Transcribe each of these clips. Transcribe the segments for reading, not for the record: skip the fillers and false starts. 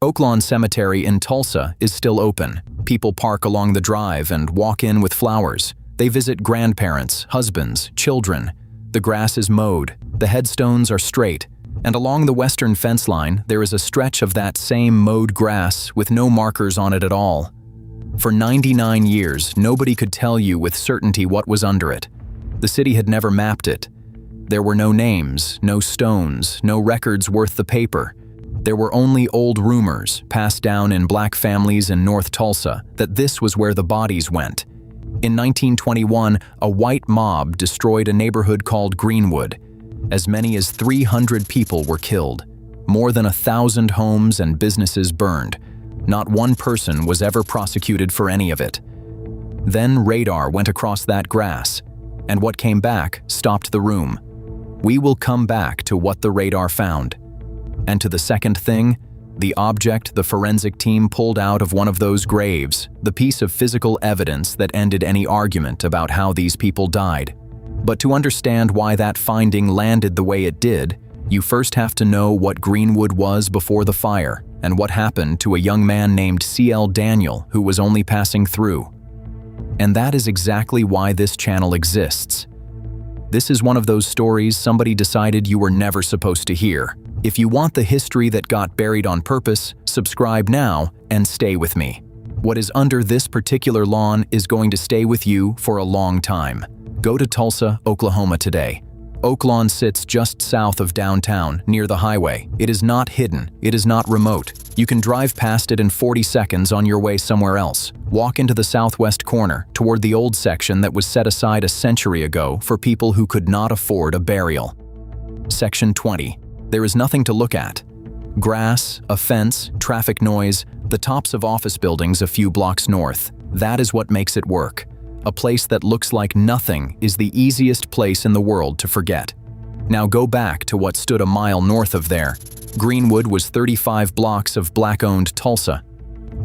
Oaklawn Cemetery in Tulsa is still open. People park along the drive and walk in with flowers. They visit grandparents, husbands, children. The grass is mowed, the headstones are straight, and along the western fence line there is a stretch of that same mowed grass with no markers on it at all. For 99 years, nobody could tell you with certainty what was under it. The city had never mapped it. There were no names, no stones, no records worth the paper. There were only old rumors, passed down in black families in North Tulsa, that this was where the bodies went. In 1921, a white mob destroyed a neighborhood called Greenwood. As many as 300 people were killed. More than 1,000 homes and businesses burned. Not one person was ever prosecuted for any of it. Then radar went across that grass, and what came back stopped the room. We will come back to what the radar found. And to the second thing, the object the forensic team pulled out of one of those graves, the piece of physical evidence that ended any argument about how these people died. But to understand why that finding landed the way it did, you first have to know what Greenwood was before the fire and what happened to a young man named C.L. Daniel who was only passing through. And that is exactly why this channel exists. This is one of those stories somebody decided you were never supposed to hear. If you want the history that got buried on purpose, subscribe now and stay with me. What is under this particular lawn is going to stay with you for a long time. Go to Tulsa, Oklahoma today. Oaklawn sits just south of downtown, near the highway. It is not hidden. It is not remote. You can drive past it in 40 seconds on your way somewhere else. Walk into the southwest corner, toward the old section that was set aside a century ago for people who could not afford a burial. Section 20. There is nothing to look at. Grass, a fence, traffic noise, the tops of office buildings a few blocks north. That is what makes it work. A place that looks like nothing is the easiest place in the world to forget. Now go back to what stood a mile north of there. Greenwood was 35 blocks of black-owned Tulsa.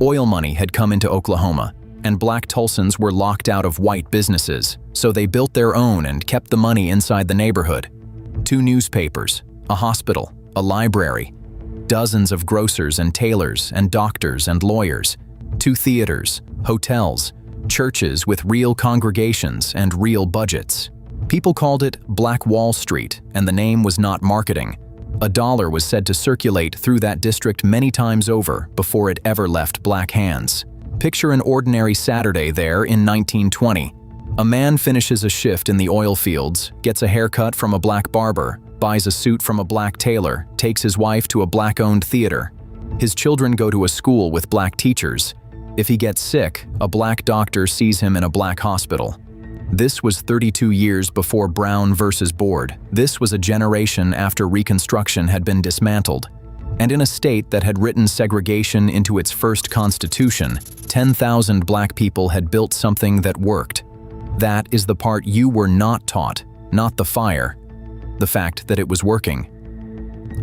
Oil money had come into Oklahoma, and black Tulsans were locked out of white businesses, so they built their own and kept the money inside the neighborhood. 2 newspapers, a hospital, a library, dozens of grocers and tailors and doctors and lawyers, 2 theaters, hotels, churches with real congregations and real budgets. People called it Black Wall Street, and the name was not marketing. $1 was said to circulate through that district many times over before it ever left black hands. Picture an ordinary Saturday there in 1920. A man finishes a shift in the oil fields, gets a haircut from a black barber, buys a suit from a black tailor, takes his wife to a black-owned theater. His children go to a school with black teachers. If he gets sick, a black doctor sees him in a black hospital. This was 32 years before Brown versus Board. This was a generation after Reconstruction had been dismantled. And in a state that had written segregation into its first constitution, 10,000 black people had built something that worked. That is the part you were not taught, not the fire, the fact that it was working.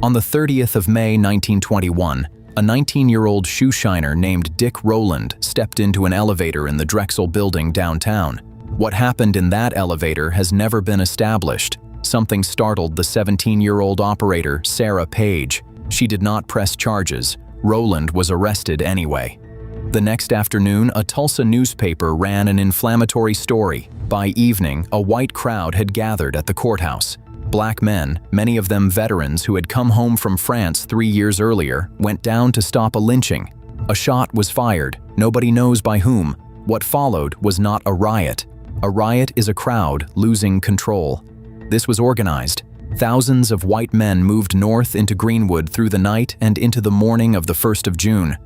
On the 30th of May 1921, a 19-year-old shoeshiner named Dick Rowland stepped into an elevator in the Drexel building downtown. What happened in that elevator has never been established. Something startled the 17-year-old operator, Sarah Page. She did not press charges. Rowland was arrested anyway. The next afternoon, a Tulsa newspaper ran an inflammatory story. By evening, a white crowd had gathered at the courthouse. Black men, many of them veterans who had come home from France 3 years earlier, went down to stop a lynching. A shot was fired. Nobody knows by whom. What followed was not a riot. A riot is a crowd losing control. This was organized. Thousands of white men moved north into Greenwood through the night and into the morning of the 1st of June.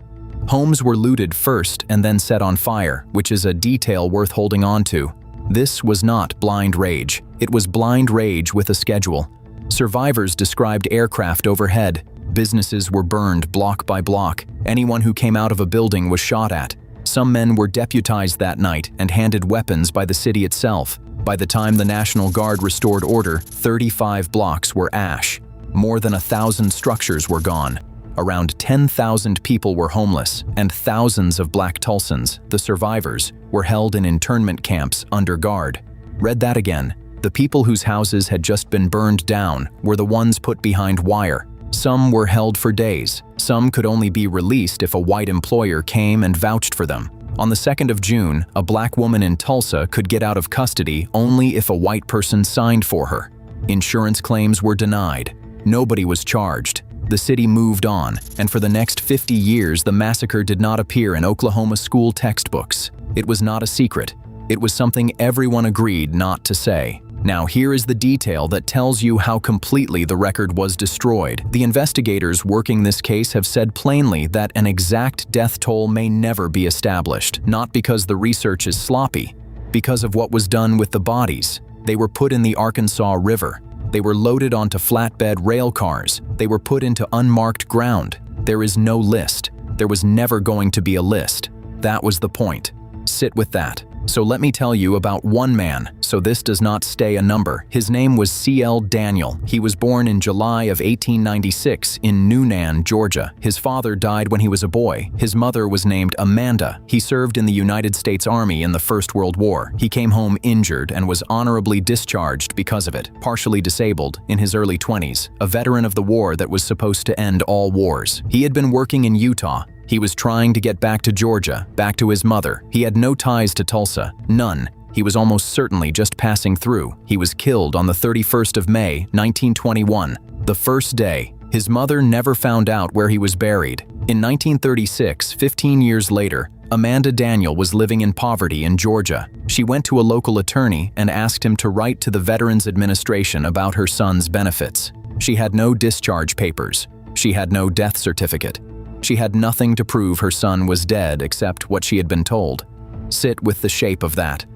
Homes were looted first and then set on fire, which is a detail worth holding on to. This was not blind rage. It was blind rage with a schedule. Survivors described aircraft overhead. Businesses were burned block by block. Anyone who came out of a building was shot at. Some men were deputized that night and handed weapons by the city itself. By the time the National Guard restored order, 35 blocks were ash. More than 1,000 structures were gone. Around 10,000 people were homeless, and thousands of black Tulsans, the survivors, were held in internment camps under guard. Read that again. The people whose houses had just been burned down were the ones put behind wire. Some were held for days. Some could only be released if a white employer came and vouched for them. On the 2nd of June, a black woman in Tulsa could get out of custody only if a white person signed for her. Insurance claims were denied. Nobody was charged. The city moved on, and for the next 50 years, the massacre did not appear in Oklahoma school textbooks. It was not a secret. It was something everyone agreed not to say. Now here is the detail that tells you how completely the record was destroyed. The investigators working this case have said plainly that an exact death toll may never be established, not because the research is sloppy, because of what was done with the bodies. They were put in the Arkansas River. They were loaded onto flatbed rail cars. They were put into unmarked ground. There is no list. There was never going to be a list. That was the point. Sit with that. So let me tell you about one man, so this does not stay a number. His name was C.L. Daniel. He was born in July of 1896 in Newnan, Georgia. His father died when he was a boy. His mother was named Amanda. He served in the United States Army in the First World War. He came home injured and was honorably discharged because of it, partially disabled, in his early 20s, a veteran of the war that was supposed to end all wars. He had been working in Utah. He was trying to get back to Georgia, back to his mother. He had no ties to Tulsa, none. He was almost certainly just passing through. He was killed on the 31st of May, 1921, the first day. His mother never found out where he was buried. In 1936, 15 years later, Amanda Daniel was living in poverty in Georgia. She went to a local attorney and asked him to write to the Veterans Administration about her son's benefits. She had no discharge papers. She had no death certificate. She had nothing to prove her son was dead except what she had been told. Sit with the shape of that.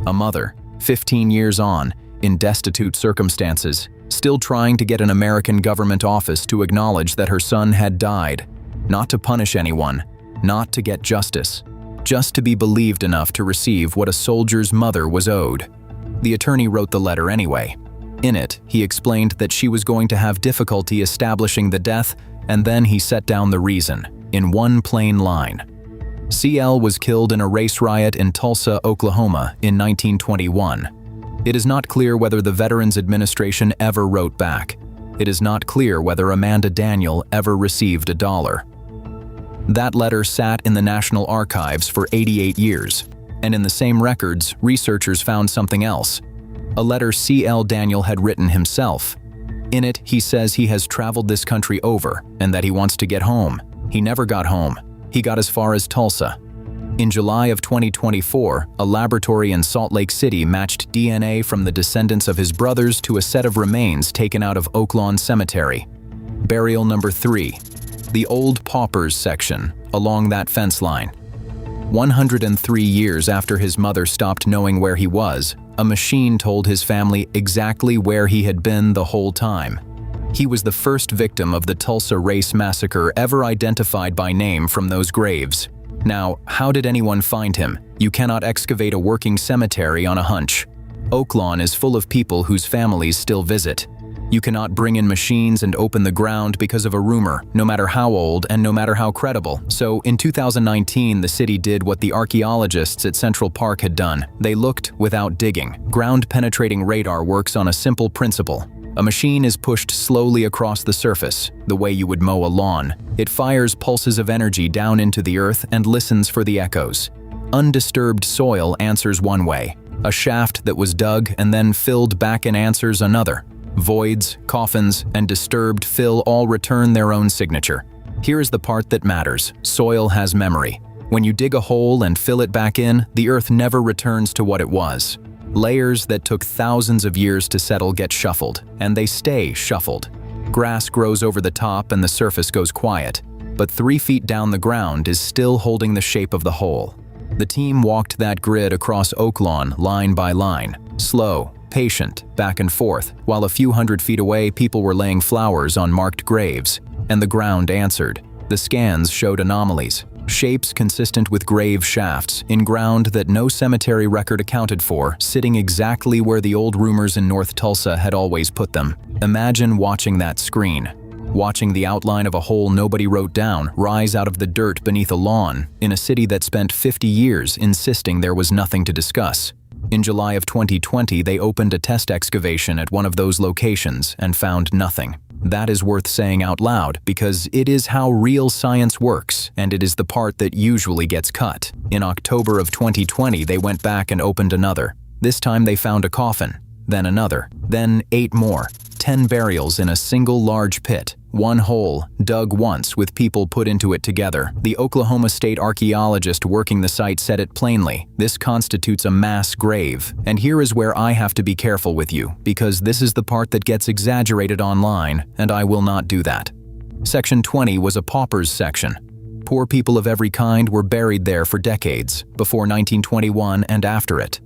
A mother, 15 years on, in destitute circumstances, still trying to get an American government office to acknowledge that her son had died, not to punish anyone, not to get justice, just to be believed enough to receive what a soldier's mother was owed. The attorney wrote the letter anyway. In it, he explained that she was going to have difficulty establishing the death, and then he set down the reason, in one plain line. CL was killed in a race riot in Tulsa, Oklahoma in 1921. It is not clear whether the Veterans Administration ever wrote back. It is not clear whether Amanda Daniel ever received $1. That letter sat in the National Archives for 88 years, and in the same records, researchers found something else. A letter C.L. Daniel had written himself. In it, he says he has traveled this country over and that he wants to get home. He never got home. He got as far as Tulsa. In July of 2024, a laboratory in Salt Lake City matched DNA from the descendants of his brothers to a set of remains taken out of Oaklawn Cemetery. Burial number 3, the Old Paupers section, along that fence line. 103 years after his mother stopped knowing where he was, a machine told his family exactly where he had been the whole time. He was the first victim of the Tulsa Race Massacre ever identified by name from those graves. Now, how did anyone find him? You cannot excavate a working cemetery on a hunch. Oaklawn is full of people whose families still visit. You cannot bring in machines and open the ground because of a rumor, no matter how old and no matter how credible. So in 2019, the city did what the archaeologists at Central Park had done. They looked without digging. Ground-penetrating radar works on a simple principle. A machine is pushed slowly across the surface, the way you would mow a lawn. It fires pulses of energy down into the earth and listens for the echoes. Undisturbed soil answers one way. A shaft that was dug and then filled back in answers another. Voids, coffins, and disturbed fill all return their own signature. Here is the part that matters. Soil has memory. When you dig a hole and fill it back in, the earth never returns to what it was. Layers that took thousands of years to settle get shuffled, and they stay shuffled. Grass grows over the top and the surface goes quiet, but 3 feet down the ground is still holding the shape of the hole. The team walked that grid across Oaklawn line by line, slow, patient, back and forth, while a few hundred feet away people were laying flowers on marked graves, and the ground answered. The scans showed anomalies, shapes consistent with grave shafts, in ground that no cemetery record accounted for, sitting exactly where the old rumors in North Tulsa had always put them. Imagine watching that screen, watching the outline of a hole nobody wrote down rise out of the dirt beneath a lawn, in a city that spent 50 years insisting there was nothing to discuss. In July of 2020, they opened a test excavation at one of those locations and found nothing. That is worth saying out loud because it is how real science works, and it is the part that usually gets cut. In October of 2020, they went back and opened another. This time they found a coffin, then another, then 8 more. 10 burials in a single large pit. One hole, dug once with people put into it together. The Oklahoma State archaeologist working the site said it plainly. This constitutes a mass grave. And here is where I have to be careful with you, because this is the part that gets exaggerated online, and I will not do that. Section 20 was a paupers section. Poor people of every kind were buried there for decades, before 1921 and after it.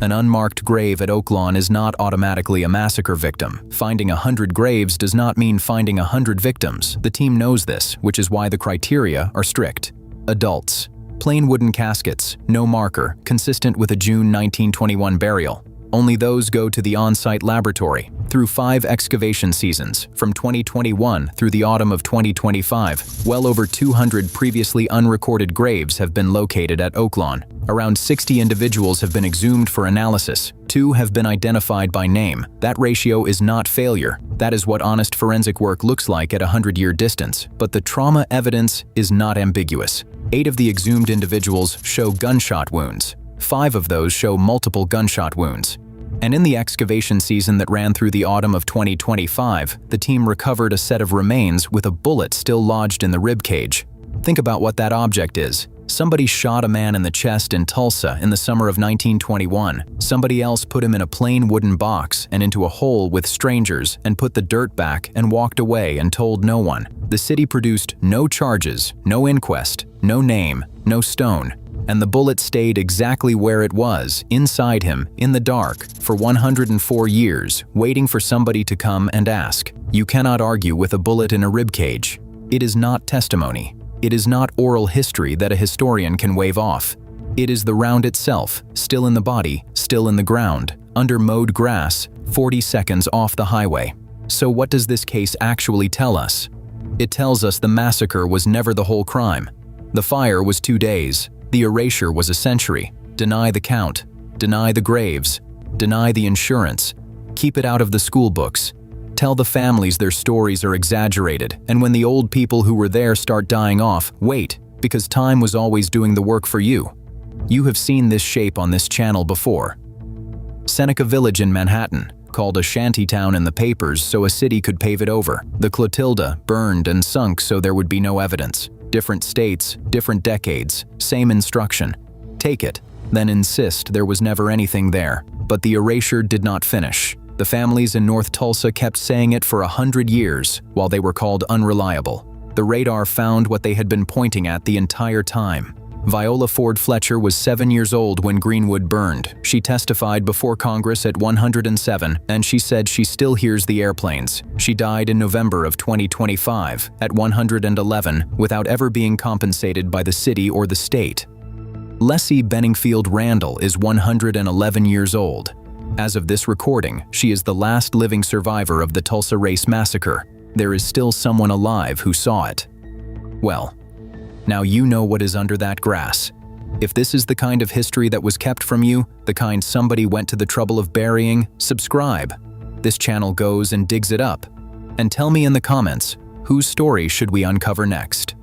An unmarked grave at Oaklawn is not automatically a massacre victim. Finding 100 graves does not mean finding 100 victims. The team knows this, which is why the criteria are strict. Adults. Plain wooden caskets, no marker, consistent with a June 1921 burial. Only those go to the on-site laboratory. Through 5 excavation seasons, from 2021 through the autumn of 2025, well over 200 previously unrecorded graves have been located at Oaklawn. Around 60 individuals have been exhumed for analysis. 2 have been identified by name. That ratio is not failure. That is what honest forensic work looks like at a 100-year distance. But the trauma evidence is not ambiguous. 8 of the exhumed individuals show gunshot wounds. 5 of those show multiple gunshot wounds. And in the excavation season that ran through the autumn of 2025, the team recovered a set of remains with a bullet still lodged in the rib cage. Think about what that object is. Somebody shot a man in the chest in Tulsa in the summer of 1921. Somebody else put him in a plain wooden box and into a hole with strangers and put the dirt back and walked away and told no one. The city produced no charges, no inquest, no name, no stone. And the bullet stayed exactly where it was, inside him, in the dark, for 104 years, waiting for somebody to come and ask. You cannot argue with a bullet in a rib cage. It is not testimony. It is not oral history that a historian can wave off. It is the round itself, still in the body, still in the ground, under mowed grass, 40 seconds off the highway. So what does this case actually tell us? It tells us the massacre was never the whole crime. The fire was 2 days. The erasure was a century. Deny the count. Deny the graves. Deny the insurance. Keep it out of the school books. Tell the families their stories are exaggerated, and when the old people who were there start dying off, wait, because time was always doing the work for you. You have seen this shape on this channel before. Seneca Village in Manhattan, called a shantytown in the papers so a city could pave it over. The Clotilda burned and sunk so there would be no evidence. Different states, different decades, same instruction. Take it, then insist there was never anything there. But the erasure did not finish. The families in North Tulsa kept saying it for 100 years while they were called unreliable. The radar found what they had been pointing at the entire time. Viola Ford Fletcher was 7 years old when Greenwood burned. She testified before Congress at 107, and she said she still hears the airplanes. She died in November of 2025 at 111 without ever being compensated by the city or the state. Leslie Benningfield Randall is 111 years old. As of this recording, she is the last living survivor of the Tulsa Race Massacre. There is still someone alive who saw it. Well, now you know what is under that grass. If this is the kind of history that was kept from you, the kind somebody went to the trouble of burying, subscribe. This channel goes and digs it up. And tell me in the comments, whose story should we uncover next?